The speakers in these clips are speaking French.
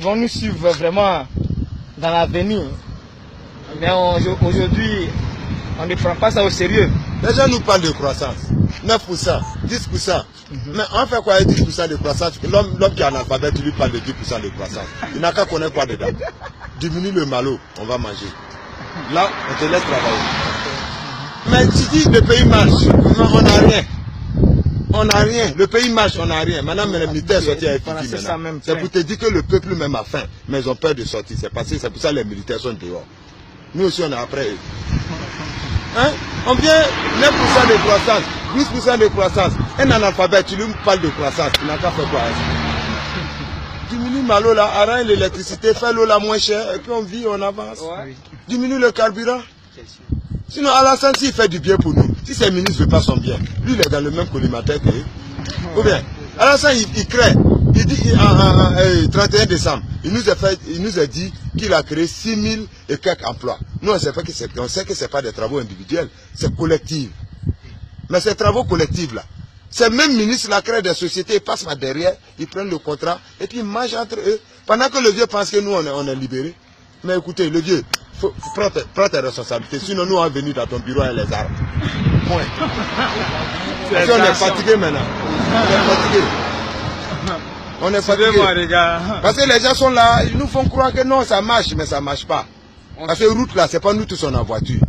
qui vont nous suivre vraiment dans l'avenir. Mais aujourd'hui, on ne prend pas ça au sérieux. Les gens nous parlent de croissance. 9%, 10%. Mais on fait quoi avec 10% de croissance? L'homme qui est analphabète, tu lui parles de 10% de croissance. Il n'a qu'à connaître quoi dedans. Diminue le malo, on va manger. Là, on te laisse travailler. Mais tu dis le pays marche, on n'a rien. On n'a rien. Le pays marche, on n'a rien. Maintenant, les militaires sortent à FIFI. C'est pour te dire que le peuple même a faim. Mais ils ont peur de sortir. C'est pour ça que les militaires sont dehors. Nous aussi, on est après eux. Hein? On vient 9% de croissance, 12% de croissance. Un analphabète, tu lui parles de croissance. Il n'a qu'à faire quoi? Diminue ma l'eau là, arrête l'électricité, fais l'eau là moins chère. Et puis on vit, on avance. Ouais. Diminue le carburant. Sinon, Alassane, s'il fait du bien pour nous, si ces ministres ne veulent pas son bien, lui, il est dans le même collimateur que eux. Ou bien, Alassane, il crée. Il dit, 31 décembre, il nous a dit qu'il a créé 6000 et quelques emplois. Nous, on sait que ce n'est pas des travaux individuels, c'est collectif. Mais ces travaux collectifs-là, ces mêmes ministres là créent des sociétés, ils passent par derrière, ils prennent le contrat, et puis ils mangent entre eux. Pendant que le vieux pense que nous, on est libérés. Mais écoutez, le vieux, prends tes responsabilités, sinon nous, on va venir dans ton bureau avec les armes. Point. Parce qu'on est fatigué maintenant. On est fatigué. On est fatigué. Parce que les gens sont là, ils nous font croire que non, ça marche, mais ça ne marche pas. Parce que les routes là, c'est pas nous tous en voiture.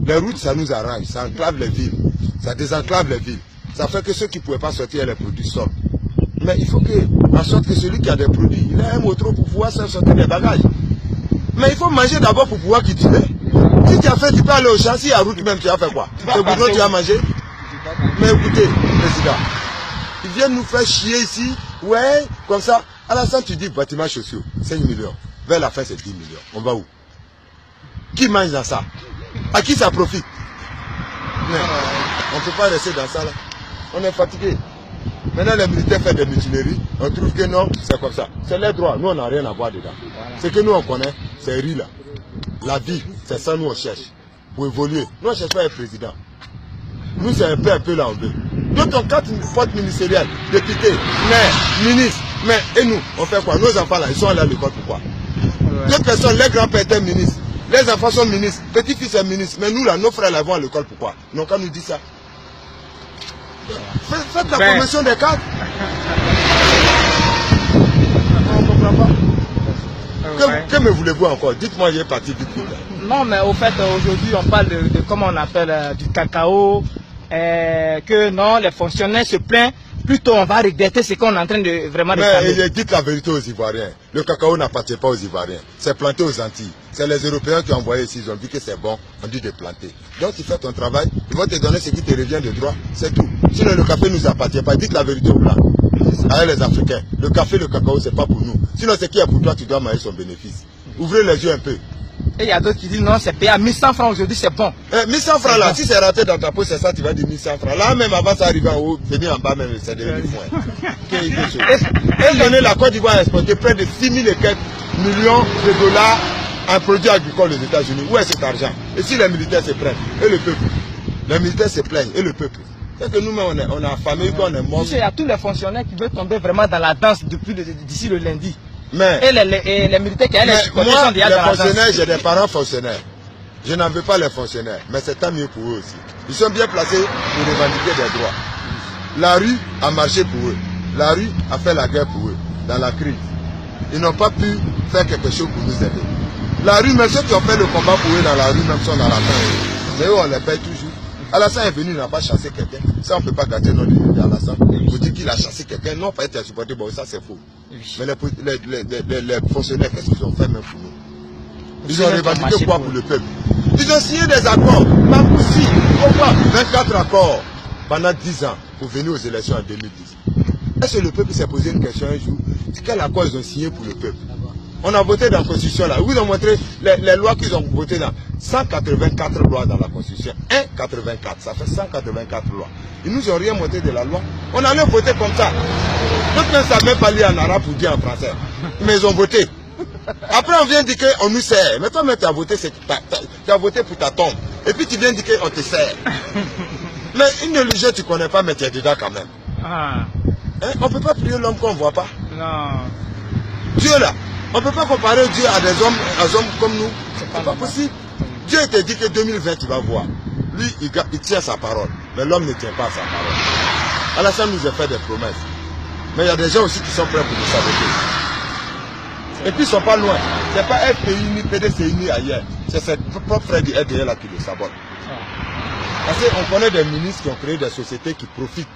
Les routes, ça nous arrange, ça enclave les villes, ça désenclave les villes. Ça fait que ceux qui ne pouvaient pas sortir les produits sortent. Mais il faut en sorte que celui qui a des produits, il a un moto pour pouvoir sortir les bagages. Mais il faut manger d'abord pour pouvoir cultiver. Si tu as fait, tu peux aller au champ, si à route même, tu as fait quoi? C'est pour nous tu as mangé. Mais écoutez, président, ils viennent nous faire chier ici, ouais, comme ça. À la fin, tu dis bâtiments sociaux, 5 millions. Vers la fin, c'est 10 millions. On va où? Qui mange dans ça? À qui ça profite? Mais on ne peut pas rester dans ça là. On est fatigué. Maintenant, les militaires font des mutineries. On trouve que non, c'est comme ça. C'est les droits. Nous, on n'a rien à voir dedans. Ce que nous, on connaît, c'est riz là. La vie, c'est ça nous, on cherche. Pour évoluer. Nous, on ne cherche pas un président. Nous, c'est un peu là, on veut. D'autres ont 4 postes ministériels, députés, maires, ministres. Mais, et nous, on fait quoi? Nos enfants là, ils sont allés à l'école, pourquoi? D'autres personnes, les grands-pères étaient ministres. Les enfants sont ministres. Petits-fils sont ministres. Mais nous, là, nos frères là vont à l'école, pourquoi? Ils n'ont qu'à nous dire ça. Faites la promotion des cadres. On ne comprend pas. Que me voulez-vous encore? Dites-moi, j'ai parti du coup. Non, mais au fait, aujourd'hui, on parle de comment on appelle du cacao. Que non, les fonctionnaires se plaignent. Plutôt, on va regretter ce qu'on est en train de vraiment réclamer. Mais dites la vérité aux Ivoiriens. Le cacao n'appartient pas aux Ivoiriens. C'est planté aux Antilles. C'est les Européens qui ont envoyé ici. Ils ont dit que c'est bon. On dit de planter. Donc, tu fais ton travail. Ils vont te donner ce qui te revient de droit. C'est tout. Sinon, le café ne nous appartient pas. Dites la vérité aux Blancs. Avec les Africains. Le café, le cacao, c'est pas pour nous. Sinon, ce qui est pour toi, tu dois manger son bénéfice. Ouvrez les yeux un peu. Et il y a d'autres qui disent non, c'est payé à 1100 francs aujourd'hui, c'est bon. 1100 francs là, si c'est raté dans ta peau, c'est ça, tu vas dire 1100 francs. Là, même avant ça arriver en haut, venir en bas même, c'est devenu foin. Et donner la Côte d'Ivoire a exporté près de 6 000 et quelques millions de dollars en produits agricoles aux États-Unis. Où est cet argent? Et si les militaires se plaignent, et le peuple? Les militaires se plaignent, et le peuple? C'est que nous-mêmes, on est affamés, on est morts. Il y a tous les fonctionnaires qui veulent tomber vraiment dans la danse d'ici le lundi. Mais, et les militaires qui allaient moi, les fonctionnaires, j'ai des parents fonctionnaires. Je n'en veux pas les fonctionnaires, mais c'est tant mieux pour eux aussi. Ils sont bien placés pour revendiquer des droits. La rue a marché pour eux. La rue a fait la guerre pour eux, dans la crise. Ils n'ont pas pu faire quelque chose pour nous aider. La rue, même ceux qui ont fait le combat pour eux dans la rue, même sont dans la fin. Mais eux, on les paye toujours. Alassane est venu, il n'a pas chassé quelqu'un. Ça, on ne peut pas gâter notre dignité Alassane. Vous dites qu'il a chassé quelqu'un. Non, pas être supporté, bon, ça c'est faux. Mais les fonctionnaires, qu'est-ce qu'ils ont fait même pour nous? Ils ont revendiqué quoi pour le peuple? Ils ont signé des accords. Mapoussi, pourquoi 24 accords pendant 10 ans pour venir aux élections en 2010. Est-ce que le peuple s'est posé une question un jour? Quel accord ils ont signé pour le peuple? On a voté dans la Constitution là. Ils vous ont montré les lois qu'ils ont votées dans 184 lois dans la Constitution. 1,84. Ça fait 184 lois. Ils nous ont rien montré de la loi. On allait voter comme ça. D'autres ne savent même pas lire en arabe ou dire en français. Mais ils ont voté. Après on vient dire qu'on nous sert. Mais toi-même tu as voté, tu as voté pour ta tombe. Et puis tu viens dire qu'on te sert. Mais une religion tu ne connais pas, mais tu es dedans quand même. On ne peut pas prier l'homme qu'on ne voit pas. Non. Dieu là. On ne peut pas comparer Dieu à des hommes comme nous. C'est pas possible. Dieu te dit que 2020, tu vas voir. Lui, il tient sa parole. Mais l'homme ne tient pas sa parole. Alassane nous a fait des promesses. Mais il y a des gens aussi qui sont prêts pour nous saboter. Et puis ils ne sont pas loin. Ce n'est pas FPI ni PDCI ni ailleurs. C'est ses propres frères du RDL là qui le sabotent. Parce qu'on connaît des ministres qui ont créé des sociétés qui profitent.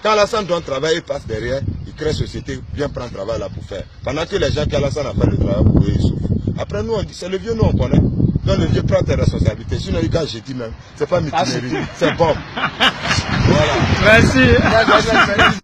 Quand Alassane donne travail, il passe derrière, il crée une société, vient prendre travail là pour faire. Pendant que les gens qui Alassane a fait le travail pour eux, ils souffrent. Après nous, on dit, c'est le vieux, nous on connaît. Donc le vieux prend tes responsabilités. Sinon, quand je dis même, c'est pas mutinerie, c'est bombe. Voilà. Merci.